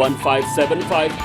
1575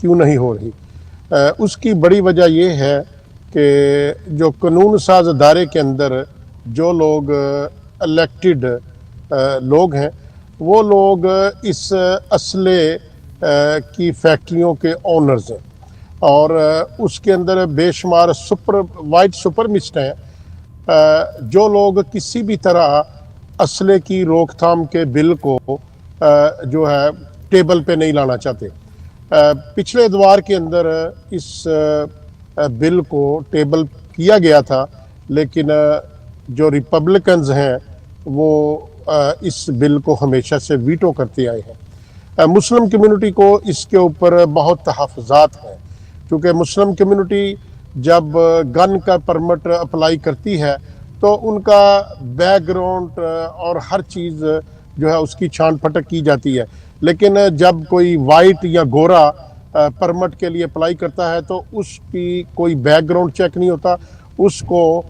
کیوں نہیں ہو رہی؟ اس کی بڑی وجہ یہ ہے کہ جو قانون ساز ادارے کے اندر جو لوگ الیکٹڈ لوگ ہیں وہ لوگ اس اسلحے کی فیکٹریوں کے اونرز ہیں، اور اس کے اندر بے شمار وائٹ سپرمسٹ ہیں جو لوگ کسی بھی طرح اسلحے کی روک تھام کے بل کو جو ہے ٹیبل پہ نہیں لانا چاہتے۔ پچھلے اتوار کے اندر اس بل کو ٹیبل کیا گیا تھا، لیکن جو ریپبلکنز ہیں وہ اس بل کو ہمیشہ سے ویٹو کرتے آئے ہیں۔ مسلم کمیونٹی کو اس کے اوپر بہت تحفظات ہیں، کیونکہ مسلم کمیونٹی جب گن کا پرمٹ اپلائی کرتی ہے تو ان کا بیک گراؤنڈ اور ہر چیز جو ہے اس کی چھان پھٹک کی جاتی ہے، لیکن جب کوئی وائٹ یا گورا پرمٹ کے لیے اپلائی کرتا ہے تو اس کی کوئی بیک گراؤنڈ چیک نہیں ہوتا، اس کو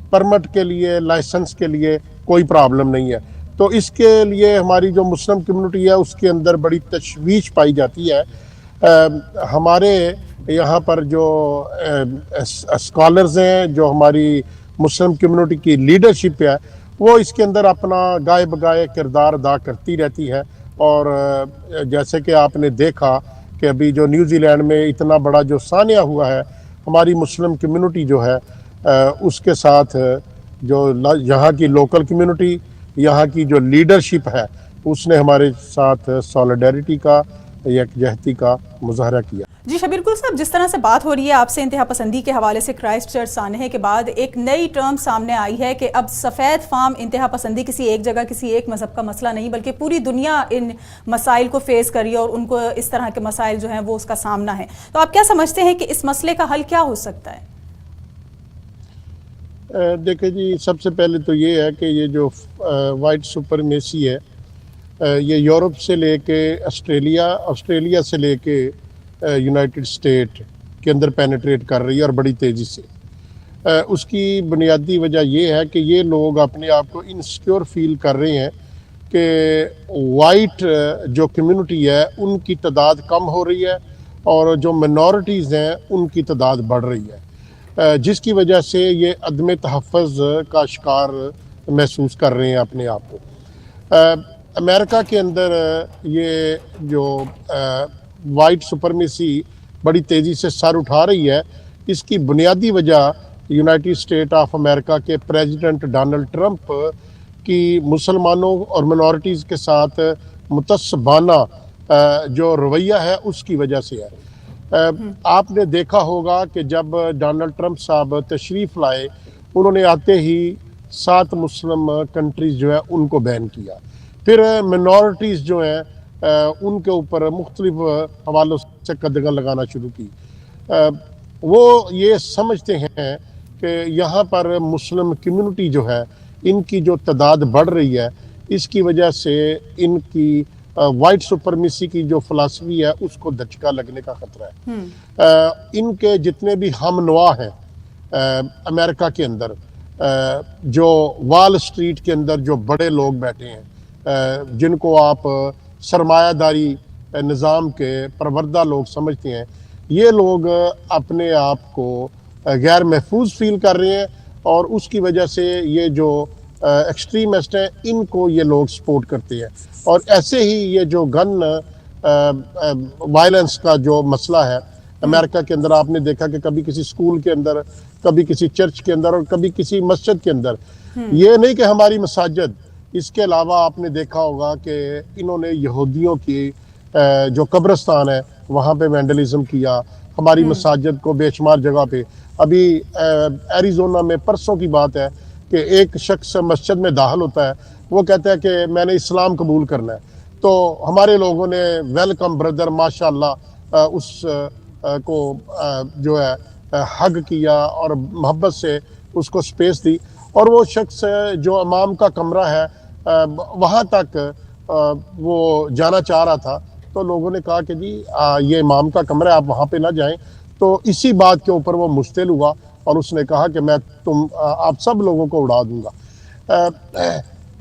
پرمٹ کے لیے لائسنس کے لیے کوئی پرابلم نہیں ہے۔ تو اس کے لیے ہماری جو مسلم کمیونٹی ہے اس کے اندر بڑی تشویش پائی جاتی ہے۔ ہمارے یہاں پر جو اسکالرز ہیں، جو ہماری مسلم کمیونٹی کی لیڈرشپ ہے، وہ اس کے اندر اپنا گائے بگائے کردار ادا کرتی رہتی ہے، اور جیسے کہ آپ نے دیکھا کہ ابھی جو نیوزی لینڈ میں اتنا بڑا جو سانحہ ہوا ہے، ہماری مسلم کمیونٹی جو ہے اس کے ساتھ جو یہاں کی لوکل کمیونٹی، یہاں کی جو لیڈرشپ ہے، اس نے ہمارے ساتھ سالیڈیرٹی کا، یکجہتی کا مظاہرہ کیا۔ جی شبیر گل صاحب، جس طرح سے بات ہو رہی ہے آپ سے انتہا پسندی کے حوالے سے، کرائسٹ چرچ سانحے کے بعد ایک نئی ٹرم سامنے آئی ہے کہ اب سفید فام انتہا پسندی کسی ایک جگہ کسی ایک مذہب کا مسئلہ نہیں، بلکہ پوری دنیا ان مسائل کو فیس کر رہی ہے اور ان کو اس طرح کے مسائل جو ہیں وہ اس کا سامنا ہے۔ تو آپ کیا سمجھتے ہیں کہ اس مسئلے کا حل کیا ہو سکتا ہے؟ دیکھیں جی، سب سے پہلے تو یہ ہے کہ یہ جو وائٹ سپرمیسی ہے یہ یورپ سے لے کے آسٹریلیا سے لے کے یونائٹڈ اسٹیٹ کے اندر پینیٹریٹ کر رہی ہے، اور بڑی تیزی سے۔ اس کی بنیادی وجہ یہ ہے کہ یہ لوگ اپنے آپ کو انسیکیور فیل کر رہے ہیں کہ وائٹ جو کمیونٹی ہے ان کی تعداد کم ہو رہی ہے، اور جو منورٹیز ہیں ان کی تعداد بڑھ رہی ہے، جس کی وجہ سے یہ عدم تحفظ کا شکار محسوس کر رہے ہیں اپنے آپ کو۔ امریکہ کے اندر یہ جو وائٹ سپرمیسی بڑی تیزی سے سر اٹھا رہی ہے، اس کی بنیادی وجہ یونائٹڈ اسٹیٹ آف امریکہ کے پریزیڈنٹ ڈونلڈ ٹرمپ کی مسلمانوں اور منورٹیز کے ساتھ متعصبانہ جو رویہ ہے اس کی وجہ سے ہے۔ آپ نے دیکھا ہوگا کہ جب ڈونلڈ ٹرمپ صاحب تشریف لائے، انہوں نے آتے ہی 7 مسلم کنٹریز جو ہے ان کو بین کیا، پھر منورٹیز جو ہیں ان کے اوپر مختلف حوالوں سے قدغن لگانا شروع کی۔ وہ یہ سمجھتے ہیں کہ یہاں پر مسلم کمیونٹی جو ہے ان کی جو تعداد بڑھ رہی ہے، اس کی وجہ سے ان کی وائٹ سپرمیسی کی جو فلسفی ہے اس کو دھچکا لگنے کا خطرہ ہے۔ ان کے جتنے بھی ہم نوا ہیں امریکہ کے اندر، جو وال اسٹریٹ کے اندر جو بڑے لوگ بیٹھے ہیں، جن کو آپ سرمایہ داری نظام کے پروردہ لوگ سمجھتے ہیں، یہ لوگ اپنے آپ کو غیر محفوظ فیل کر رہے ہیں، اور اس کی وجہ سے یہ جو ایکسٹریمسٹ ہیں ان کو یہ لوگ سپورٹ کرتے ہیں۔ اور ایسے ہی یہ جو گن وائلنس کا جو مسئلہ ہے امریکہ کے اندر، آپ نے دیکھا کہ کبھی کسی سکول کے اندر، کبھی کسی چرچ کے اندر، اور کبھی کسی مسجد کے اندر، یہ نہیں کہ ہماری مساجد، اس کے علاوہ آپ نے دیکھا ہوگا کہ انہوں نے یہودیوں کی جو قبرستان ہے وہاں پہ وینڈلزم کیا، ہماری مساجد کو بے شمار جگہ پہ۔ ابھی ایریزونا میں پرسوں کی بات ہے کہ ایک شخص مسجد میں داخل ہوتا ہے، وہ کہتا ہے کہ میں نے اسلام قبول کرنا ہے، تو ہمارے لوگوں نے ویلکم بردر ماشاءاللہ اس کو جو ہے حگ کیا اور محبت سے اس کو سپیس دی، اور وہ شخص جو امام کا کمرہ ہے وہاں تک وہ جانا چاہ رہا تھا، تو لوگوں نے کہا کہ جی یہ امام کا کمرہ ہے، آپ وہاں پہ نہ جائیں۔ تو اسی بات کے اوپر وہ مشتعل ہوا اور اس نے کہا کہ میں آپ سب لوگوں کو اڑا دوں گا۔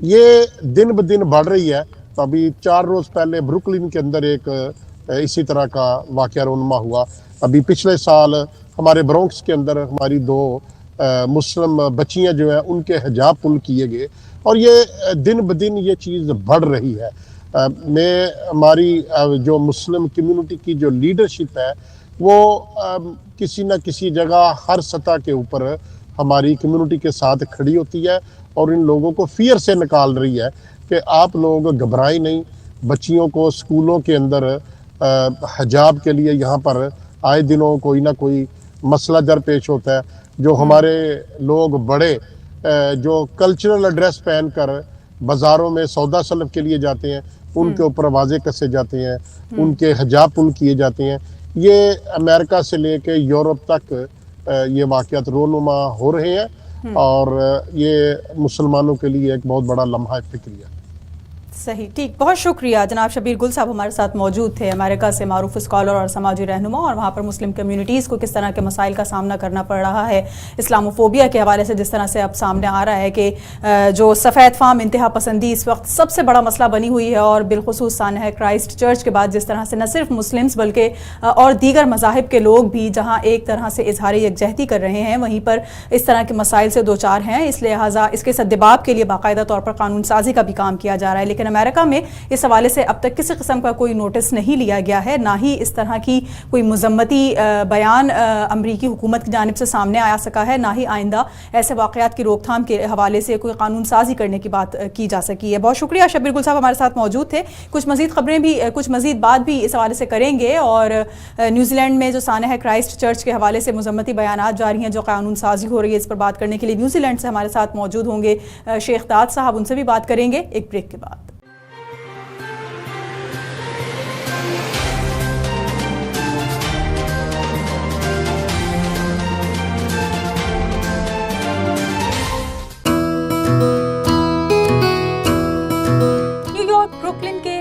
یہ دن بدن بڑھ رہی ہے۔ تو ابھی 4 روز پہلے بروکلن کے اندر ایک اسی طرح کا واقعہ رونما ہوا. ابھی پچھلے سال ہمارے برونکس کے اندر ہماری 2 مسلم بچیاں جو ہیں ان کے حجاب پل کیے گئے, اور یہ دن بدن یہ چیز بڑھ رہی ہے. میں ہماری جو مسلم کمیونٹی کی جو لیڈرشپ ہے وہ کسی نہ کسی جگہ ہر سطح کے اوپر ہماری کمیونٹی کے ساتھ کھڑی ہوتی ہے اور ان لوگوں کو فیئر سے نکال رہی ہے کہ آپ لوگ گھبرائیں نہیں. بچیوں کو اسکولوں کے اندر حجاب کے لیے یہاں پر آئے دنوں کوئی نہ کوئی مسئلہ درپیش ہوتا ہے. جو ہمارے لوگ بڑے جو کلچرل ڈریس پہن کر بازاروں میں سودا سلب کے لیے جاتے ہیں ان کے اوپر آوازیں کسے جاتے ہیں, ان کے حجاب پل کیے جاتے ہیں. یہ امریکہ سے لے کے یورپ تک یہ واقعات رونما ہو رہے ہیں اور یہ مسلمانوں کے لیے ایک بہت بڑا لمحہ فکری ہے. صحیح, ٹھیک, بہت شکریہ. جناب شبیر گل صاحب ہمارے ساتھ موجود تھے, امریکہ سے معروف اسکالر اور سماجی رہنما, اور وہاں پر مسلم کمیونٹیز کو کس طرح کے مسائل کا سامنا کرنا پڑ رہا ہے اسلاموفوبیا کے حوالے سے, جس طرح سے اب سامنے آ رہا ہے کہ جو سفید فام انتہا پسندی اس وقت سب سے بڑا مسئلہ بنی ہوئی ہے, اور بالخصوص سانحہ کرائسٹ چرچ کے بعد جس طرح سے نہ صرف مسلمز بلکہ اور دیگر مذاہب کے لوگ بھی جہاں ایک طرح سے اظہار یکجہتی کر رہے ہیں وہیں پر اس طرح کے مسائل سے دوچار ہیں. اس لہٰذا اس کے سدباب کے لیے باقاعدہ طور پر قانون سازی کا بھی کام کیا جا رہا ہے. لیکن امریکہ میں اس حوالے سے اب تک کسی قسم کا کوئی نوٹس نہیں لیا گیا ہے, نہ ہی اس طرح کی کوئی مذمتی بیان امریکی حکومت کی جانب سے سامنے آیا سکا ہے, نہ ہی آئندہ ایسے واقعات کی روک تھام کے حوالے سے کوئی قانون سازی کرنے کی بات کی جا سکی ہے. بہت شکریہ. شبیر گل صاحب ہمارے ساتھ موجود تھے. کچھ مزید خبریں بھی, کچھ مزید بات بھی اس حوالے سے کریں گے, اور نیوزی لینڈ میں جو سانحہ کرائسٹ چرچ کے حوالے سے مذمتی بیانات جاری ہیں, جو قانون سازی ہو رہی ہے, اس پر بات کرنے کے لیے نیوزی لینڈ سے ہمارے ساتھ موجود ہوں گے شیخ داد صاحب, ان سے بھی بات کریں گے ایک بریک کے بعد.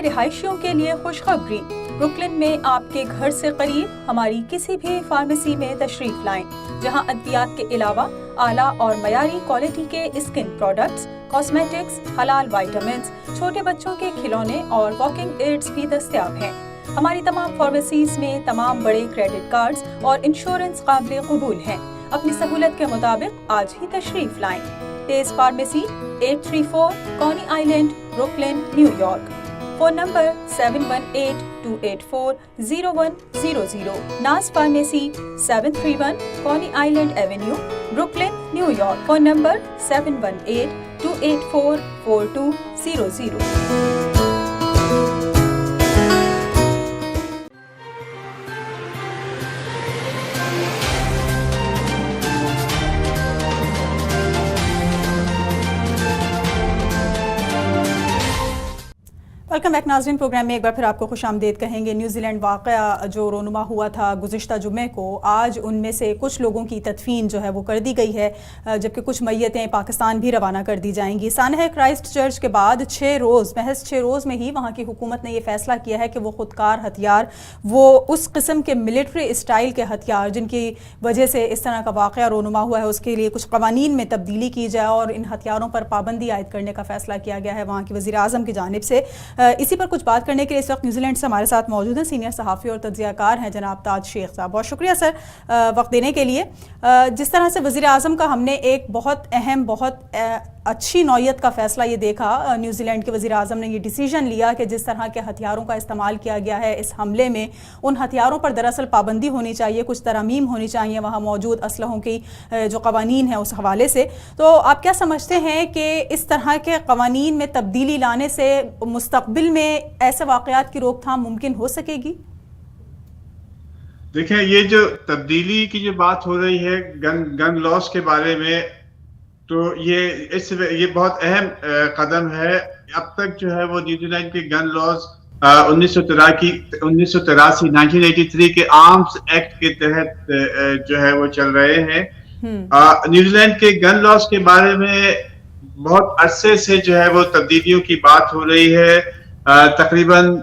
رہائشیوں کے لیے خوشخبری. بروکلن میں آپ کے گھر سے قریب ہماری کسی بھی فارمیسی میں تشریف لائیں, جہاں ادویات کے علاوہ اعلیٰ اور معیاری کوالٹی کے اسکن پروڈکٹس, کاسمیٹکس, حلال وائٹامنز, چھوٹے بچوں کے کھلونے اور واکنگ ایڈز بھی دستیاب ہیں. ہماری تمام فارمیسیز میں تمام بڑے کریڈٹ کارڈز اور انشورنس قابل قبول ہیں. اپنی سہولت کے مطابق آج ہی تشریف لائیں. تیز pharmacy 834 Coney Island, Brooklyn, New York. Phone number 7182840100. Naz pharmacy 731 Coney Island avenue, Brooklyn, New York. Phone number 7182844200. Welcome back ناظرین. پروگرام میں ایک بار پھر آپ کو خوش آمدید کہیں گے. نیوزی لینڈ واقعہ جو رونما ہوا تھا گزشتہ جمعے کو, آج ان میں سے کچھ لوگوں کی تدفین جو ہے وہ کر دی گئی ہے, جبکہ کچھ میتیں پاکستان بھی روانہ کر دی جائیں گی. سانحہ کرائسٹ چرچ کے بعد محض 6 روز میں ہی وہاں کی حکومت نے یہ فیصلہ کیا ہے کہ وہ خودکار ہتھیار, وہ اس قسم کے ملٹری اسٹائل کے ہتھیار جن کی وجہ سے اس طرح کا واقعہ رونما ہوا ہے, اس کے لیے کچھ قوانین میں تبدیلی کی جائے اور ان ہتھیاروں پر پابندی عائد کرنے کا فیصلہ کیا گیا ہے وہاں کے وزیر اعظم کی جانب سے. اسی پر کچھ بات کرنے کے لیے اس وقت نیوزی لینڈ سے ہمارے ساتھ موجود ہیں سینئر صحافی اور تجزیہ کار ہیں جناب تاج شیخ صاحب. بہت شکریہ سر وقت دینے کے لیے. جس طرح سے وزیر اعظم کا ہم نے ایک بہت اہم, بہت اچھی نوعیت کا فیصلہ یہ دیکھا, نیوزی لینڈ کے وزیر اعظم نے یہ ڈیسیژن لیا کہ جس طرح کے ہتھیاروں کا استعمال کیا گیا ہے اس حملے میں, ان ہتھیاروں پر دراصل پابندی ہونی چاہیے, کچھ ترامیم ہونی چاہیے وہاں موجود اسلحوں کی جو قوانین ہیں اس حوالے سے. تو آپ کیا سمجھتے ہیں کہ اس طرح کے قوانین میں تبدیلی لانے سے مستقبل میں ایسے واقعات کی روک تھام ممکن ہو سکے گی؟ دیکھیں, یہ جو تبدیلی کی جو بات ہو رہی ہے گن لاس کے بارے میں, تو یہ بہت اہم قدم ہے. اب تک جو ہے وہ نیوزی لینڈ کے گن لاز 1983 کے آرمز ایکٹ کے تحت جو ہے وہ چل رہے ہیں. نیوزی لینڈ کے گن لاز کے بارے میں بہت عرصے سے جو ہے وہ تبدیلیوں کی بات ہو رہی ہے. تقریباً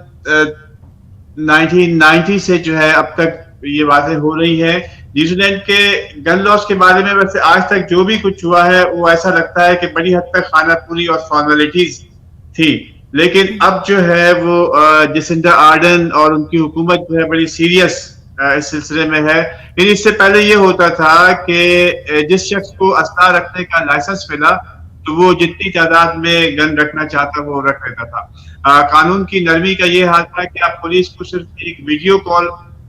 1990 سے جو ہے اب تک یہ باتیں ہو رہی ہے. نیوزی لینڈ کے گن لاس کے بارے میں ویسے آج تک جو بھی کچھ ہوا ہے وہ ایسا لگتا ہے کہ بڑی حد تک خانہ پوری اور فارمیلٹیز تھی. لیکن اب جو ہے وہ جسنڈا آرڈن اور ان کی حکومت جو ہے بڑی سیریس اس سلسلے میں ہے. یعنی اس سے پہلے یہ ہوتا تھا کہ جس شخص کو اسلحہ رکھنے کا لائسنس ملا تو وہ جتنی تعداد میں گن رکھنا چاہتا وہ رکھ لیتا تھا. قانون کی نرمی کا یہ حال تھا کہ آپ پولیس کو صرف ایک ویڈیو کال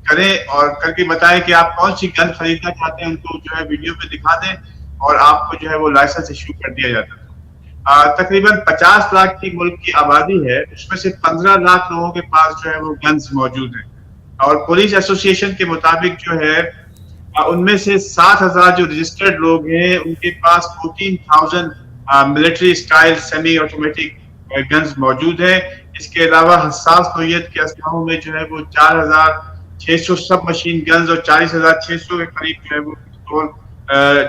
کریں اور کر کے بتائیں کہ آپ کون سی گن خریدنا چاہتے ہیں, ان کو جو ہے ویڈیو پہ دکھا دیں اور آپ کو جو ہے وہ لائسنس ایشو کر دیا جاتا تھا. تقریباً 50 لاکھ کی ملک کی آبادی ہے, اس میں سے 15 لاکھ لوگوں کے پاس جو ہے وہ گنز موجود ہیں, اور پولیس ایسوسی ایشن کے مطابق جو ہے ان میں سے 60,000 جو رجسٹرڈ لوگ ہیں ان کے پاس 14,000 military style semi automatic guns موجود ہیں. اس کے علاوہ حساس نوعیت کے اسلحوں میں جو ہے وہ 4,600 سب مشین گنز اور 40,600 کے قریب جو ہے وہ پستول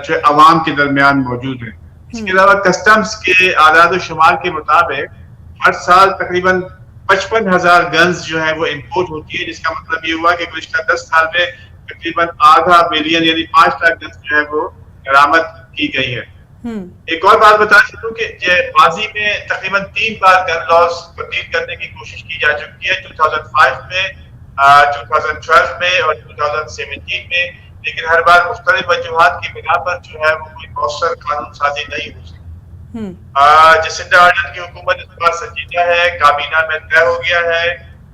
جو عوام کے درمیان موجود ہیں. اس کے علاوہ کسٹمز کے اعداد و شمار کے مطابق ہر سال تقریباً 55,000 گنز جو ہے وہ امپورٹ ہوتی ہے, جس کا مطلب یہ ہوا کہ گزشتہ 10 سال میں تقریباً آدھا ملین یعنی 5 لاکھ گنز جو ہے وہ برآمد کی گئی ہے. ایک اور بات بتا چلوں کہ ماضی میں تقریباً 3 بار گن لاز تبدیل کرنے کی کوشش کی جا چکی ہے, 2005 میں, 2012 میں اور 2017 میں, لیکن ہر بار مختلف وجوہات کی بنا پر جو ہے وہ کوئی مؤثر قانون سازی نہیں ہو سکی. جسنڈا آرڈن کی حکومت اس بار سنجیدہ ہے. کابینہ میں طے ہو گیا ہے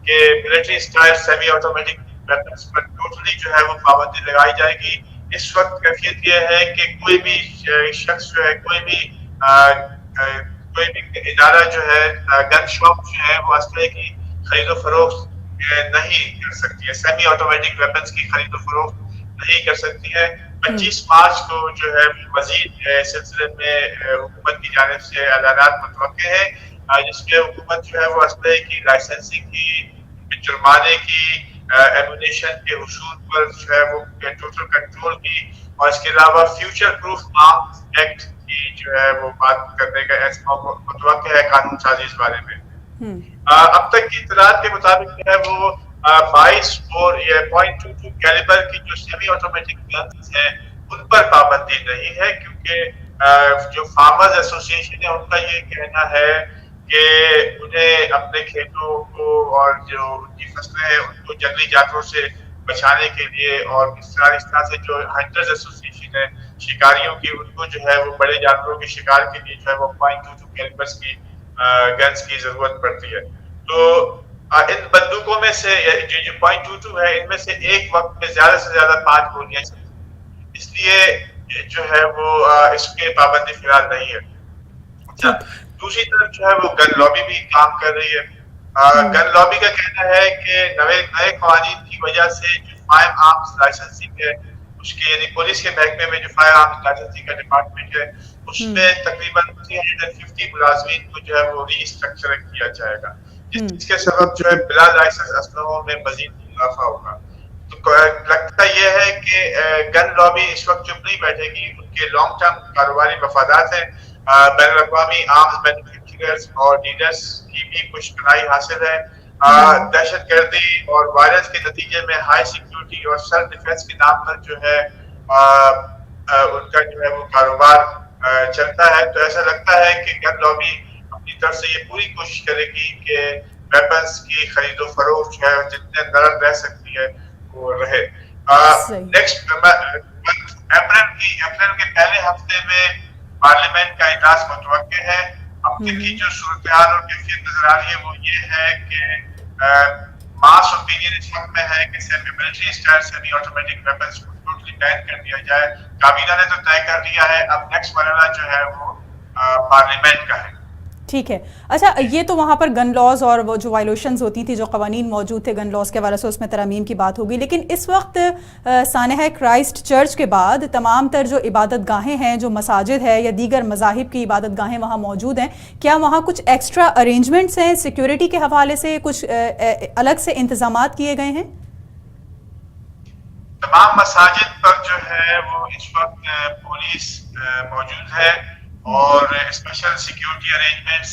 کہ military style semi automatic weapons پر ٹوٹلی جو ہے وہ پابندی لگائی جائے گی. اس وقت کیفیت یہ ہے کہ کوئی بھی شخص جو ہے کوئی بھی ادارہ جو ہے گن شاپ جو ہے وہ اسلحے کی خرید و فروخت نہیں کر سکتی ہے, سیمی آٹومیٹک ویپنز کی خرید و فروخت نہیں کر سکتی ہے. 25 مارچ کو جو ہے مزید سلسلے میں حکومت کی جانب سے اعلانات متوقع ہیں, جس میں حکومت جو ہے وہ اسلحے کی لائسنسنگ کی, جرمانے کی, ایمونیشن کے حصول پر جو ہے وہ ٹوٹل کنٹرول کی, اور اس کے علاوہ فیوچر پروف آرمز ایکٹ کی جو ہے وہ بات کرنے کا متوقع ہے قانون سازی اس بارے میں. اب تک کی اطلاعات کے مطابق جو ہے وہ 22 اور 0.22 کیلیبر کی جو سیمی آٹومیٹک گنز ہیں ان پر پابندی نہیں ہے, کیونکہ جو فارمرز ایسوسی ایشن ہے ان کا یہ کہنا ہے کہ انہیں اپنے کھیتوں کو اور جو ان کی فصلیں ہیں ان کو جنگلی جانوروں سے بچانے کے لیے, اور اس طرح سے جو ہنٹرز ایسوسی ایشن ہے شکاریوں کی, ان کو جو ہے وہ بڑے جانوروں کے شکار کے لیے جو ہے وہ 0.22 کیلیبرز کی گنز کی ضرورت پڑتی ہے. تو ان بندوقوں میں سے جو 0.22 ہے ان میں سے ایک وقت میں زیادہ سے زیادہ 5 گولیاں چلتی ہیں, اس لیے جو ہے وہ اس کے پابندی فی الحال نہیں ہے. اچھا, دوسری طرف جو ہے وہ گن لابی بھی کام کر رہی ہے. گن لابی کا کہنا ہے کہ نئے قوانین کی وجہ سے جو فائر آرمز لائسنسنگ ہے اس کے, یعنی پولیس کے محکمے میں جو فائر آرمز لائسنسنگ کا ڈپارٹمنٹ ہے اس میں تقریباً 350 ملازمین کو جو ہے وہ ری اسٹرکچر کیا جائے گا, جس کے سبب جو ہے بلا لائسنس اسلحوں میں مزید اضافہ ہوگا. تو لگتا یہ ہے کہ گن لابی اس وقت چپ نہیں بیٹھے گی, ان کے لانگ ٹرم کاروباری مفادات ہیں. بین الاقوامی آرمز مینوفیکچررز اور ڈیلرز کی بھی کچھ بھلائی حاصل ہے. دہشت گردی اور وائرس کے نتیجے میں ہائی سیکیورٹی اور سیلف ڈیفینس کے نام پر جو ہے ان کا جو ہے وہ کاروبار چلتا ہے. تو ایسا لگتا ہے کہ گن لابی اپنی طرف سے یہ پوری کوشش کرے گی کہ ویپنز کی خرید و فروخت جو ہے جتنے نرم رہ سکتی ہے وہ رہے. نیکسٹ اپریل کے پہلے ہفتے میں پارلیمنٹ کا اجلاس متوقع ہے. اب تک کی جو صورتحال اور کیفیت نظر آ رہی ہے وہ یہ ہے کہ ماس اوپینین اس وقت میں ہے کہ military style semi automatic weapons کو ٹوٹلی بین کر دیا جائے. کابینہ نے تو طے کر لیا ہے, اب نیکسٹ مرحلہ جو ہے وہ پارلیمنٹ کا ہے. ٹھیک ہے. اچھا, یہ تو وہاں پر گن لاز اور وہ جو وائلیشنز ہوتی تھی, جو قوانین موجود تھے گن لاز کے حوالے سے, اس میں ترامیم کی بات ہوگی. لیکن اس وقت سانحہ کرائسٹ چرچ کے بعد تمام تر جو عبادت گاہیں ہیں, جو مساجد ہے یا دیگر مذاہب کی عبادت گاہیں وہاں موجود ہیں, کیا وہاں کچھ ایکسٹرا ارینجمنٹس ہیں سیکیورٹی کے حوالے سے, کچھ الگ سے انتظامات کیے گئے ہیں؟ تمام مساجد پر جو ہے وہ اس وقت پولیس موجود ہے اور اسپیشل سیکیورٹی ارینجمنٹس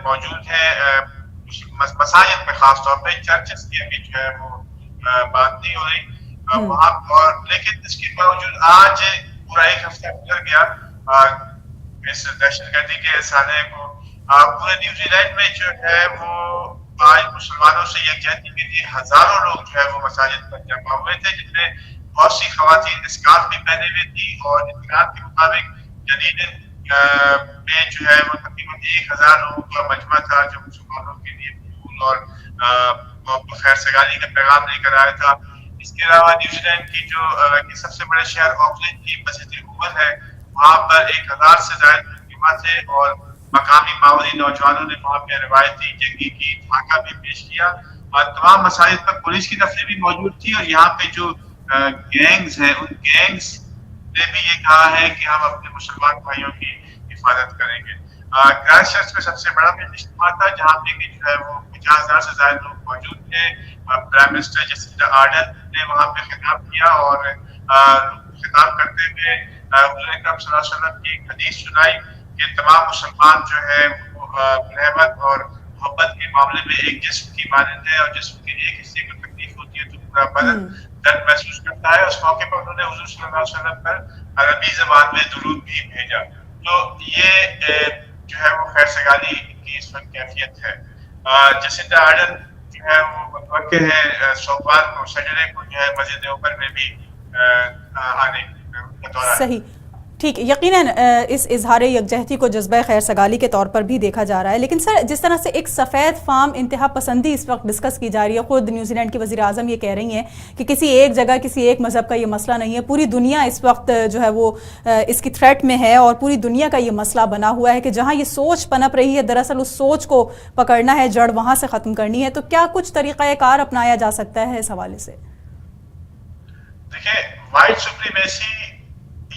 موجود ہیں مساجد میں, خاص طور پہ چرچز کی ابھی جو ہے وہ بات نہیں ہو رہی وہاں پر. لیکن اس کے باوجود آج پورا ایک ہفتہ گزر گیا اس دہشت گردی کے سانحے کو پورے نیوزی لینڈ میں جو ہے وہ آج مسلمانوں سے یکجہتی کے لیے ہزاروں لوگ جو ہے وہ مساجد پر جمع ہوئے تھے، جن میں بہت سی خواتین اسکارف بھی پہنے ہوئی تھی، اور اطلاعات کے مطابق جنین میں جو ہے وہ تقریباً 1000 لوگوں کا مجمع تھا جو مسلمانوں کے لیے پھول اور خیر سگالی کا پیغام لے کر آیا تھا۔ اس کے علاوہ نیوزی لینڈ کی جو سب سے بڑے شہر آکلینڈ کی مسجد عمر ہے، وہاں پر 1000 سے زائد مجمع تھے، اور مقامی ماوری نوجوانوں نے وہاں پہ روایتی جنگی کی دھاکہ بھی پیش کیا، اور تمام مساجد پر پولیس کی نفری بھی موجود تھی، اور یہاں پہ جو گینگز ہیں ان گینگز نے بھی یہ کہا ہے کہ ہم اپنے مسلمان بھائیوں کی حفاظت کریں گے۔ کرائسٹ چرچ میں سب سے بڑا بھی اجتماع تھا، جہاں پہ کہ جو ہے وہ 50,000 سے زائد لوگ موجود تھے۔ پرائم منسٹر جسنڈا آرڈن نے وہاں پہ خطاب کیا، اور خطاب کرتے ہوئے حضور اکرم صلی اللہ علیہ وسلم کی ایک حدیث سنائی کہ تمام مسلمان جو ہے وہ رحمت اور محبت کے معاملے میں ایک جسم کی مانند ہے، اور جسم کے ایک حصے کو تکلیف ہوتی ہے تو پورا بدن درد محسوس کرتا ہے۔ اس موقع پر انہوں نے حضور صلی اللہ علیہ وسلم پر عربی زبان میں درود بھی بھیجا۔ تو یہ جو ہے وہ خیر سگالی کی اس وقت کیفیت ہے۔ جسنڈا آرڈن جو ہے وہ متوقع ہے سوموار کو سیٹرڈے کو جو ہے مسجد عمر میں بھی آنے کا دورہ ہے۔ صحیح، ٹھیک، یقیناً اس اظہار یکجہتی کو جذبہ خیر سگالی کے طور پر بھی دیکھا جا رہا ہے، لیکن سر جس طرح سے ایک سفید فام انتہا پسندی اس وقت ڈسکس کی جا رہی ہے، خود نیوزی لینڈ کی وزیر اعظم یہ کہہ رہی ہیں کہ کسی ایک جگہ کسی ایک مذہب کا یہ مسئلہ نہیں ہے، پوری دنیا اس وقت جو ہے وہ اس کی تھریٹ میں ہے، اور پوری دنیا کا یہ مسئلہ بنا ہوا ہے کہ جہاں یہ سوچ پنپ رہی ہے دراصل اس سوچ کو پکڑنا ہے، جڑ وہاں سے ختم کرنی ہے۔ تو کیا کچھ طریقہ کار اپنایا جا سکتا ہے اس حوالے سے؟ دیکھیں، وائٹ سپریمیسی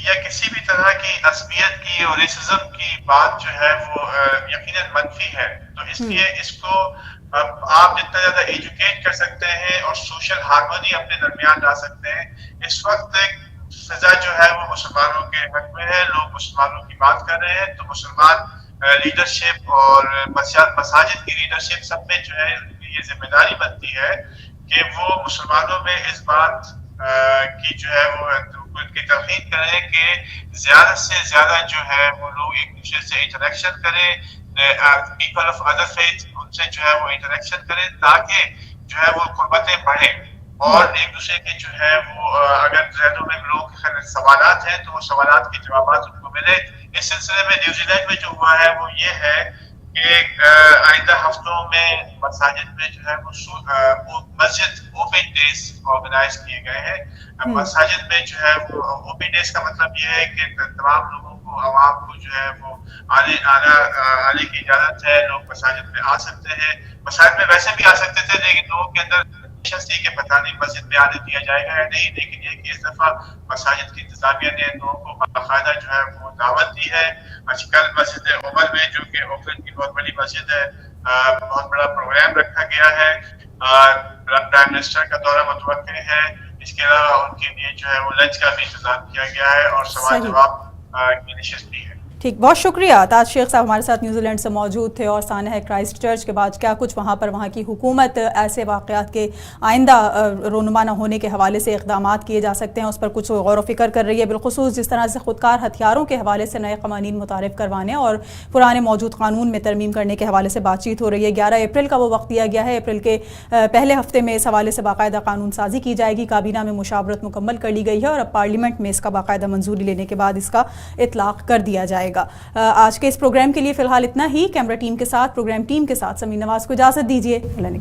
یا کسی بھی طرح کی عصبیت کی اور ریسزم کی بات جو ہے وہ یقیناً منفی ہے، تو اس لیے اس کو آپ جتنا زیادہ ایجوکیٹ کر سکتے ہیں اور سوشل ہارمونی اپنے درمیان لا سکتے ہیں۔ اس وقت سزا جو ہے وہ مسلمانوں کے حق میں ہے، لوگ مسلمانوں کی بات کر رہے ہیں، تو مسلمان لیڈرشپ اور مساجد کی لیڈرشپ سب میں جو ہے یہ ذمہ داری بنتی ہے کہ وہ مسلمانوں میں اس بات کی جو ہے وہ کی تلقین کریں کہ زیادہ سے زیادہ جو ہے وہ لوگ ایک دوسرے سے انٹریکشن کریں، people of other faith in سے جو ہے وہ انٹریکشن کریں، تاکہ جو ہے وہ قربتیں بڑھیں، اور ایک دوسرے کے جو ہے وہ اگر ذہنوں میں لوگوں کے سوالات ہیں تو وہ سوالات کے جوابات ان کو ملے۔ اس سلسلے میں نیوزی لینڈ میں جو ہوا ہے وہ یہ ہے کہ آئندہ ہفتوں میں مساجد میں جو ہے وہ مسجد اوپن ڈیز آرگنائز کیے گئے ہیں۔ مساجد میں جو ہے وہ اوپن ڈیز کا مطلب یہ ہے کہ تمام لوگوں کو، عوام کو جو ہے وہ آنے کی اجازت ہے، لوگ مساجد میں آ سکتے ہیں۔ مساجد میں ویسے بھی آ سکتے تھے، لیکن لوگوں کے اندر تھی کہ پتہ نہیں مسجد میں آنے دیا جائے گا یا نہیں، لیکن یہ کہ اس دفعہ مساجد کی انتظامیہ نے لوگوں کو باقاعدہ جو ہے وہ دعوت دی ہے۔ آج کل مسجد عمر میں جو کہ آکلینڈ کی بہت بڑی مسجد ہے، بہت بڑا پروگرام رکھا گیا ہے، پرائم منسٹر کا دورہ متوقع ہے۔ اس کے علاوہ ان کے لیے جو ہے وہ لنچ کا بھی انتظام کیا گیا ہے، اور سوال جواب کی نشست بھی ہے۔ ٹھیک، بہت شکریہ تاج شیخ صاحب ہمارے ساتھ نیوزی لینڈ سے موجود تھے، اور سانحہ کرائسٹ چرچ کے بعد کیا کچھ وہاں پر وہاں کی حکومت ایسے واقعات کے آئندہ رونما نہ ہونے کے حوالے سے اقدامات کیے جا سکتے ہیں اس پر کچھ غور و فکر کر رہی ہے، بالخصوص جس طرح سے خودکار ہتھیاروں کے حوالے سے نئے قوانین متعارف کروانے اور پرانے موجود قانون میں ترمیم کرنے کے حوالے سے بات چیت ہو رہی ہے۔ 11 اپریل کا وہ وقت دیا گیا ہے، اپریل کے پہلے ہفتے میں اس حوالے سے باقاعدہ قانون سازی کی جائے گی، کابینہ میں مشاورت مکمل کر لی گئی ہے، اور اب پارلیمنٹ میں اس کا باقاعدہ منظوری لینے کے بعد اس کا اطلاق کر دیا جائے گا۔ آج کے اس پروگرام کے لیے فی الحال اتنا ہی۔ کیمرہ ٹیم کے ساتھ، پروگرام ٹیم کے ساتھ سمین نواز کو اجازت دیجیے۔ اللہ نے